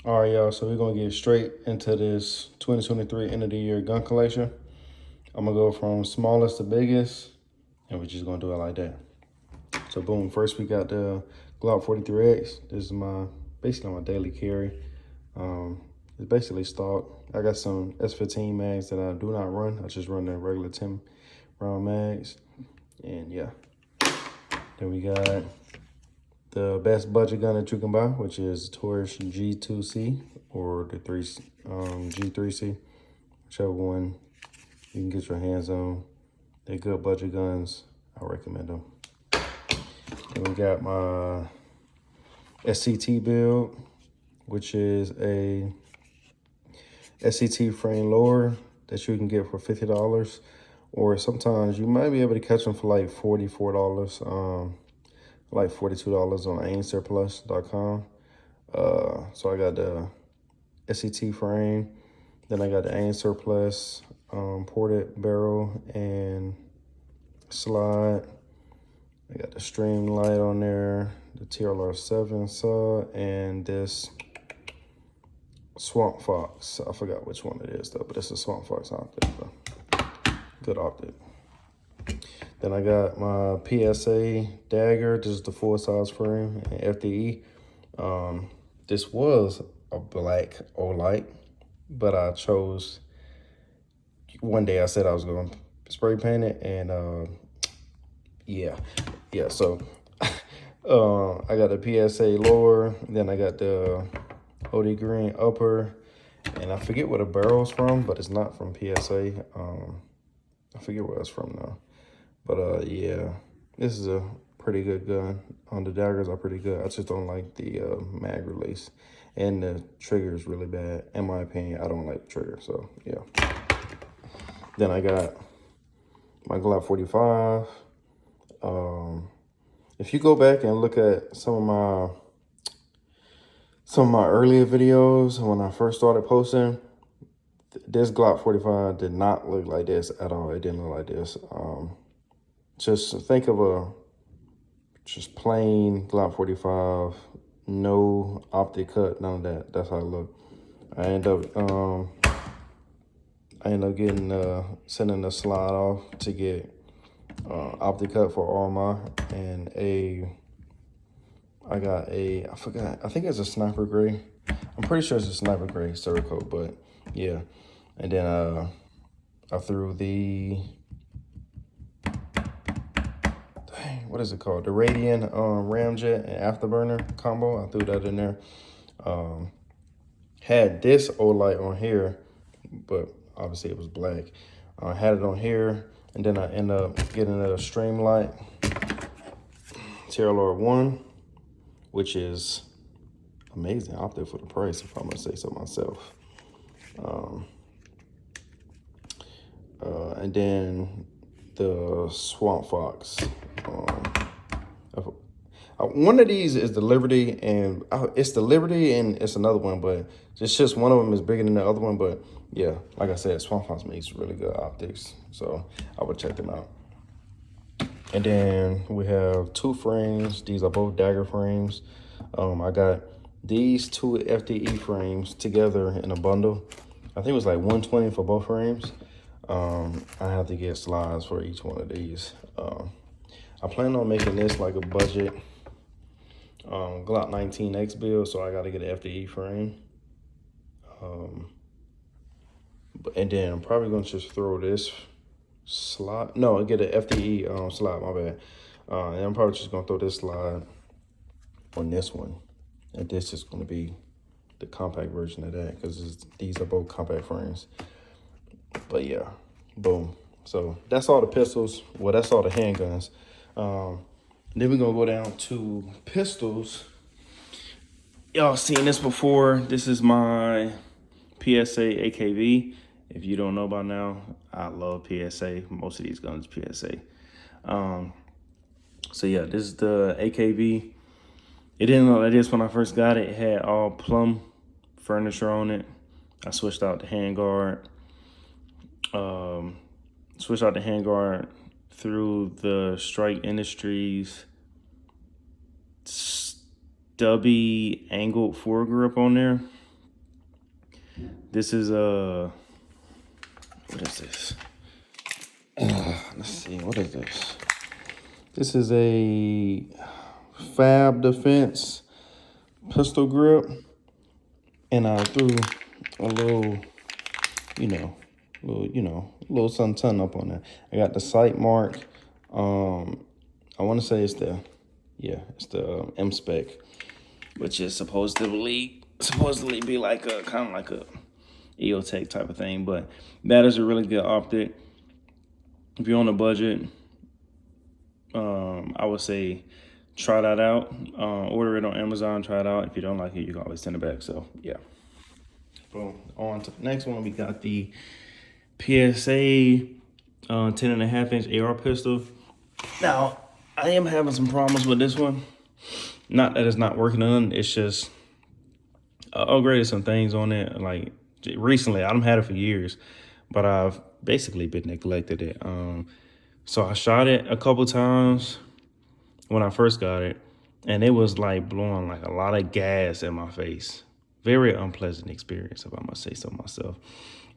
All right, y'all, so we're going to get straight into this 2023 end of the year gun collection. I'm going to go from smallest to biggest, and we're just going to do it like that. So boom, first we got the Glock 43X. This is basically my daily carry. It's basically stock. I got some S15 mags that I do not run. I just run the regular 10 round mags. And yeah, then we got the best budget gun that you can buy, which is Taurus G2C or the G3C, whichever one you can get your hands on. They're good budget guns. I recommend them. Then we got my SCT build, which is a SCT frame lower that you can get for $50, or sometimes you might be able to catch them for like $44, like $42 on aimsurplus.com. So I got the SCT frame, then I got the aim surplus ported barrel and slide. I got the stream light on there, the TLR7 sub, and this Swamp Fox. I forgot which one it is though, but it's a Swamp Fox optic. So good optic. Then I got my PSA dagger. This is the full size frame and FDE. This was a black Olight, but I chose, one day I said I was going to spray paint it, and yeah. So I got the PSA lower, then I got the OD green upper, and I forget where the barrel's from, but it's not from PSA. I forget where it's from now. But yeah, this is a pretty good gun. The daggers are pretty good. I just don't like the mag release, and the trigger is really bad. In my opinion, I don't like the trigger, so yeah. Then I got my Glock 45. If you go back and look at some of my earlier videos when I first started posting, this Glock 45 did not look like this at all. It didn't look like this. Just think of a just plain Glock 45, no optic cut, none of that. That's how it looked. I end up getting sending the slide off to get optic cut for RMI, and I got I forgot, I think it's a sniper gray. I'm pretty sure it's a sniper gray Cerakote, but yeah. And then I threw the, what is it called? The Radian Ramjet and Afterburner combo. I threw that in there. Had this Olight on here, but obviously it was black. I had it on here, and then I ended up getting a Streamlight TLR1, which is amazing optic for the price, if I'm gonna say so myself. And then the Swamp Fox. One of these is the Liberty, and it's the Liberty, and it's another one, but it's just one of them is bigger than the other one. But yeah, like I said, Swamp Fox makes really good optics, so I would check them out. And then we have two frames. These are both dagger frames. I got these two FDE frames together in a bundle. I think it was like $120 for both frames. I have to get slides for each one of these. I plan on making this like a budget Glock 19X build, so I got to get an FDE frame. And then I'm probably going to just throw this slide. No, get an FDE slide, my bad. And I'm probably just going to throw this slide on this one. And this is going to be the compact version of that, because these are both compact frames. But yeah, boom. So that's all the pistols. Well, that's all the handguns. Then we're gonna go down to pistols. Y'all seen this before. This is my PSA AKV. If you don't know by now, I love PSA. Most of these guns PSA. So yeah, this is the AKV. It didn't look like this when I first got it. It had all plum furniture on it. I switched out the handguard. Through the Strike Industries stubby angled foregrip on there. This is what is this? Let's see, what is this? This is a Fab Defense pistol grip, and I threw a little, little something up on there. I got the sight mark. I want to say it's the M spec, which is supposedly be like a kind of like a EOTech type of thing, but that is a really good optic. If you're on a budget, I would say try that out. Order it on Amazon, try it out. If you don't like it, you can always send it back. So yeah. Boom. On to the next one, we got the PSA 10.5-inch AR pistol. Now, I am having some problems with this one. Not that it's not working on, it's just I upgraded some things on it. Like recently, I don't had it for years, but I've basically been neglected it. So I shot it a couple times when I first got it, and it was like blowing like a lot of gas in my face. Very unpleasant experience, if I must say so myself.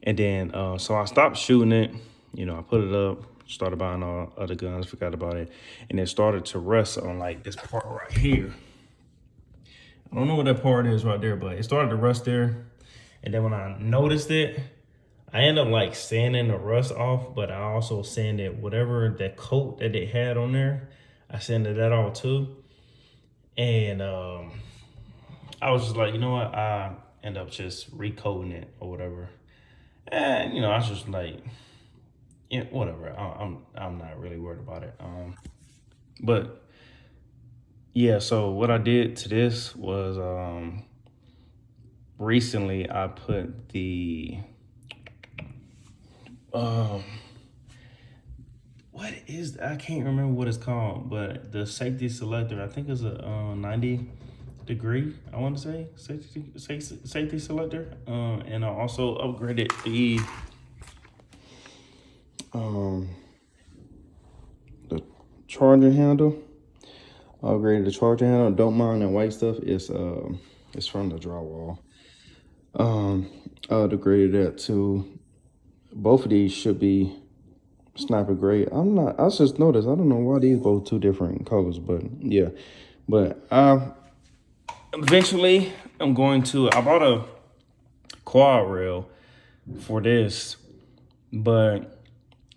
And then, so I stopped shooting it. I put it up, started buying all other guns, forgot about it. And it started to rust on like this part right here. I don't know what that part is right there, but it started to rust there. And then when I noticed it, I ended up like sanding the rust off, but I also sanded whatever that coat that it had on there. I sanded that off too. And I was just like, you know what? I end up just recoating it or whatever. And I was just like, yeah, whatever. I'm not really worried about it. But yeah, so what I did to this was recently I put the what is, I can't remember what it's called, but the safety selector, I think it's a 90 degree, I want to say, safety selector. And I also upgraded the charger handle. I upgraded the charger handle. Don't mind that white stuff. It's from the drywall. I upgraded that too. Both of these should be sniper grade. I just noticed, I don't know why these both two different colors, but yeah. But eventually I bought a quad rail for this, but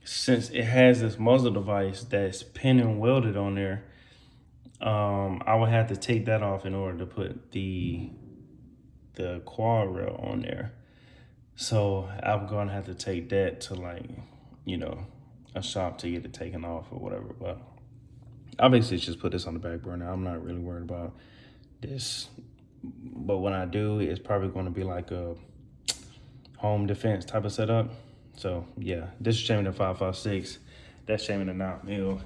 since it has this muzzle device that's pin and welded on there, I would have to take that off in order to put the quad rail on there. So I'm gonna have to take that to like, a shop to get it taken off or whatever. But I basically just put this on the back burner. I'm not really worried about this. But when I do, it's probably gonna be like a home defense type of setup. So yeah, this is shaming the 5.56. That's shaming the 9 mil.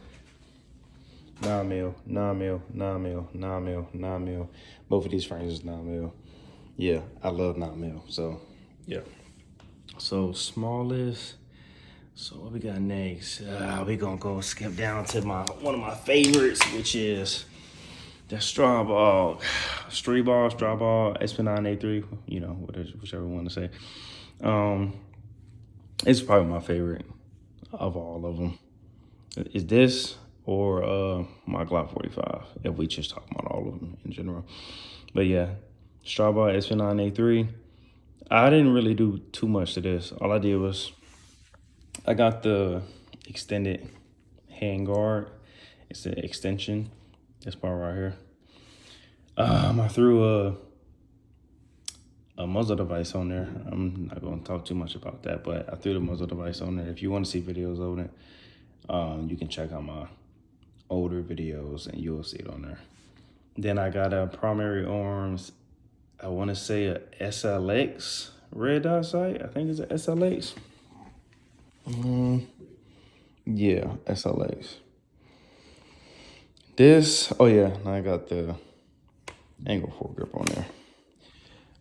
9 mil, 9 mil, 9 mil, 9 mil, 9 mil. Both of these frames is 9 mil. Yeah, I love 9 mil. So yeah. So smallest. So what we got next? We gonna go skip down to one of my favorites, which is the Strawball, SP9A3. Whichever one to say. It's probably my favorite of all of them. Is this or my Glock 45, if we just talk about all of them in general. But yeah, Strawball SP9A3. I didn't really do too much to this. All I did was I got the extended hand guard. It's an extension. This part right here. I threw a muzzle device on there. I'm not going to talk too much about that, but I threw the muzzle device on there. If you want to see videos of it, you can check out my older videos and you'll see it on there. Then I got a primary arms, I want to say a SLX red dot sight. I think it's a SLX. Yeah, SLX. This, oh yeah, I got the angle foregrip on there.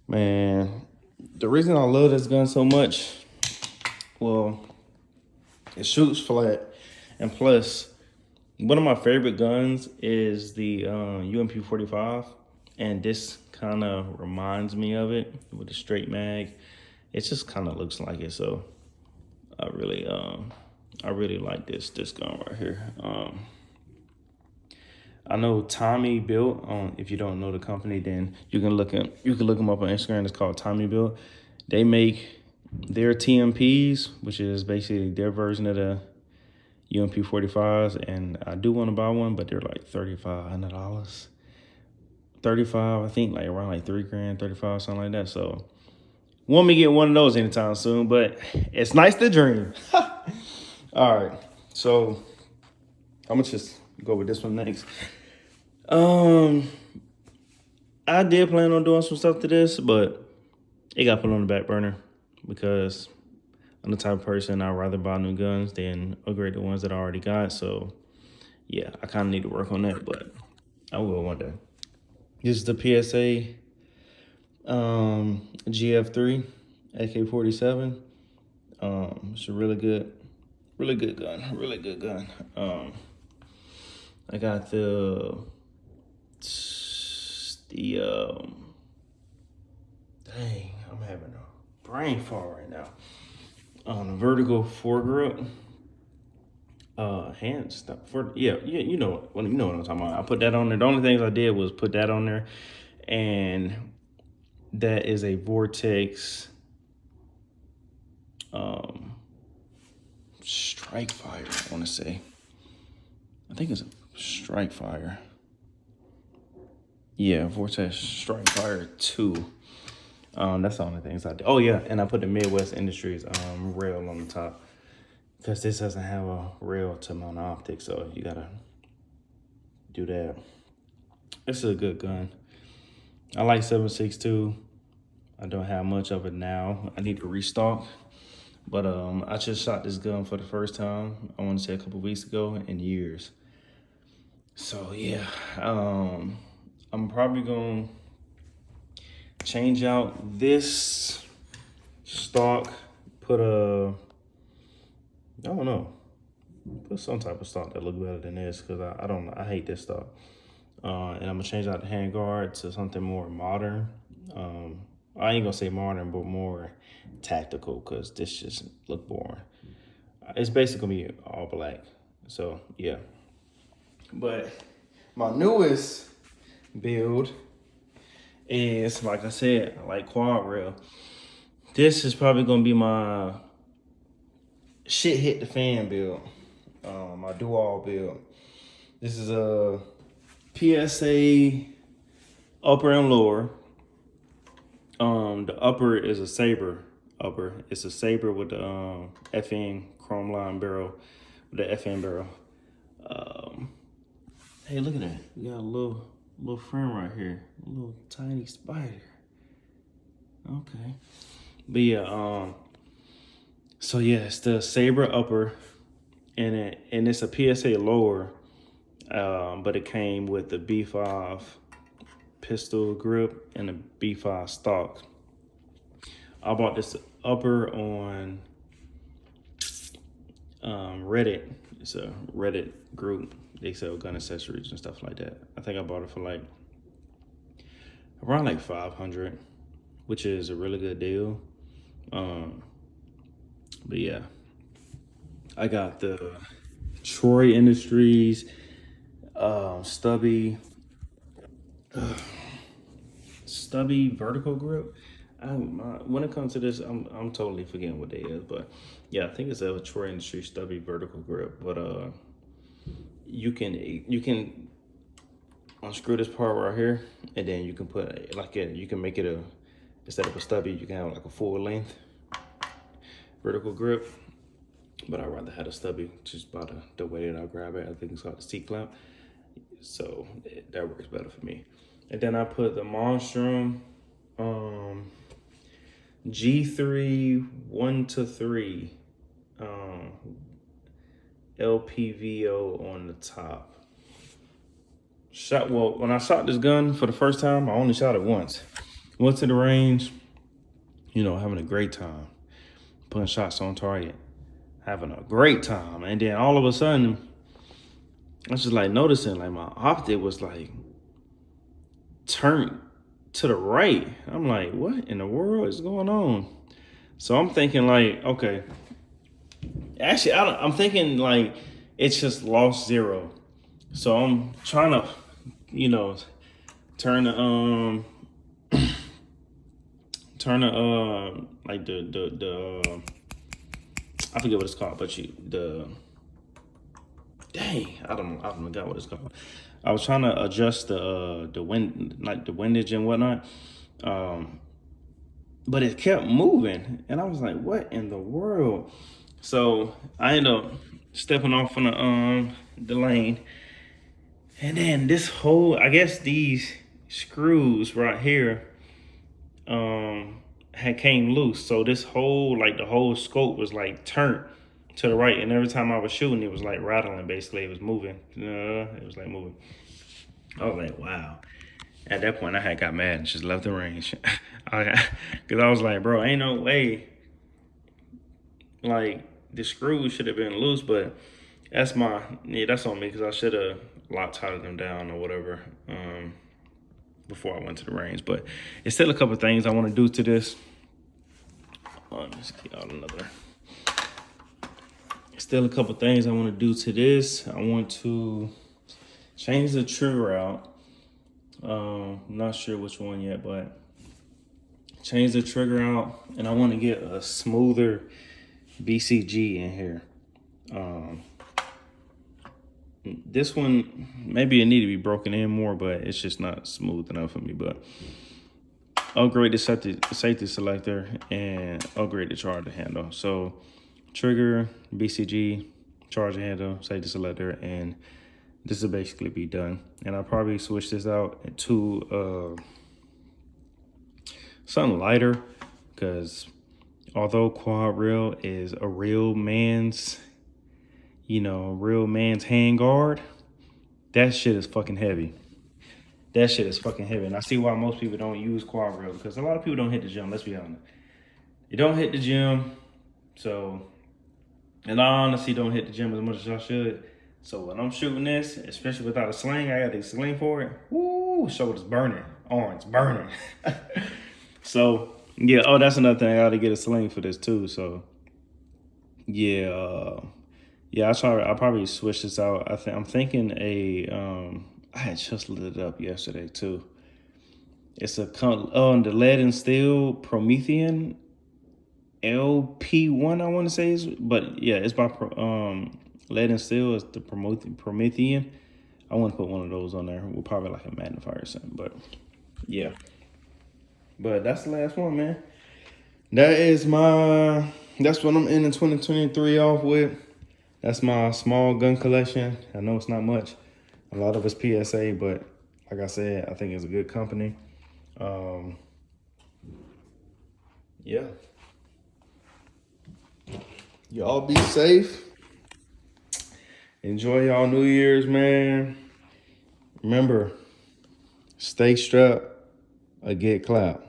Man, the reason I love this gun so much, well, it shoots flat, and plus, one of my favorite guns is the UMP 45, and this kind of reminds me of it with the straight mag. it just kind of looks like it. So I really like this gun right here. I know Tommy Built. If you don't know the company, then you can look them up on Instagram. It's called Tommy Built. They make their TMPs, which is basically their version of the UMP 45s, and I do want to buy one, but they're like $3,500. 35, I think, like around like $3,000, 35, something like that. So won't be getting one of those anytime soon, but it's nice to dream. All right, so I'm gonna just go with this one next. I did plan on doing some stuff to this, but it got put on the back burner because I'm the type of person I'd rather buy new guns than upgrade the ones that I already got. So yeah, I kind of need to work on that, but I will one day. This is the PSA GF3 AK-47. It's a really good gun. I got the dang, I'm having a brain fart right now. The vertical foregrip. Hand stuff for you know what I'm talking about. I put that on there. The only things I did was put that on there, and that is a Vortex Strike Fire, I want to say. I think it's a Strike Fire. Yeah, Vortex Strike Fire 2. That's the only things I did. Oh yeah, and I put the Midwest Industries rail on the top, because this doesn't have a rail to mount optics, so you gotta do that. It's a good gun. I like 7.62. I don't have much of it now. I need to restock. But I just shot this gun for the first time, I want to say a couple weeks ago, in years. So yeah, I'm probably gonna change out this stock, put I don't know, put some type of stock that look better than this, because I don't know, I hate this stock. And I'm gonna change out the handguard to something more modern. I ain't gonna say modern, but more tactical, because this just look boring. It's basically gonna be all black. So yeah. But my newest build is, like I said, I like quad rail. This is probably gonna be my shit hit the fan build, my do-all build. This is a PSA Upper and Lower. The upper is a Saber upper. It's a Saber with the FN chrome line barrel, with the FN barrel. Hey, look at that. We got a little friend right here, a little tiny spider. Okay, but yeah, so yeah, it's the Saber upper, and it's a PSA lower, but it came with the B5 pistol grip and a B5 stock. I bought this upper on Reddit. It's a Reddit group. They sell gun accessories and stuff like that. I think I bought it for like around like $500, which is a really good deal. But yeah, I got the Troy Industries stubby vertical grip. When it comes to this, I'm totally forgetting what they is, but yeah, I think it's a Troy Industries stubby vertical grip. But you can unscrew this part right here, and then you can put you can make it instead of a stubby, you can have like a full length vertical grip. But I'd rather have a stubby just by the way that I grab it. I think it's called the C-clamp. So that works better for me. And then I put the Monstrum G3 1-3 LPVO on the top. When I shot this gun for the first time, I only shot it once. Went to the range, having a great time, putting shots on target, having a great time. And then all of a sudden, I was just like noticing, like my optic was like turned to the right. I'm like, what in the world is going on? So I'm thinking like, okay, actually, I'm thinking like it's just lost zero. So I'm trying to, you know, turn the like the I forget what it's called, but I don't forgot what it's called. I was trying to adjust the wind, like the windage and whatnot, but it kept moving, and I was like, what in the world? So I ended up stepping off on the lane, and then this whole, I guess these screws right here had came loose. So this whole, like the whole scope was like turned to the right, and every time I was shooting, it was like rattling. Basically, it was moving. It was like moving. I was like, wow. At that point, I had got mad and just left the range. Because I was like, bro, ain't no way. Like the screws should have been loose, but that's on me because I should have tightened them down or whatever before I went to the range. But it's still a couple of things I want to do to this. Let's get out another. Still a couple things I want to do to this. I want to change the trigger out. Not sure which one yet, but change the trigger out, and I want to get a smoother BCG in here. This one, maybe it need to be broken in more, but it's just not smooth enough for me. But upgrade the safety selector and upgrade the charger handle. So trigger, BCG, charger handle, safety selector, and this will basically be done. And I'll probably switch this out to something lighter, because although quad rail is a real man's hand guard, that shit is fucking heavy. That shit is fucking heavy. And I see why most people don't use quad rail, because a lot of people don't hit the gym, let's be honest. You don't hit the gym, so, and I honestly don't hit the gym as much as I should. So when I'm shooting this, especially without a sling, I got the sling for it. Woo, shoulders burning, arms burning. So yeah, that's another thing. I got to get a sling for this too. So yeah, I'll probably switch this out. I'm thinking I had just lit it up yesterday too. It's the lead and steel Promethean LP1, I want to say but yeah, it's by lead and steel is the Promethean. I want to put one of those on there with probably like a magnifier or something, but yeah. But that's the last one, man. That's what I'm ending 2023 off with. That's my small gun collection. I know it's not much. A lot of it's PSA, but like I said, I think it's a good company. Yeah. Y'all be safe. Enjoy y'all New Year's, man. Remember, stay strapped or get clapped.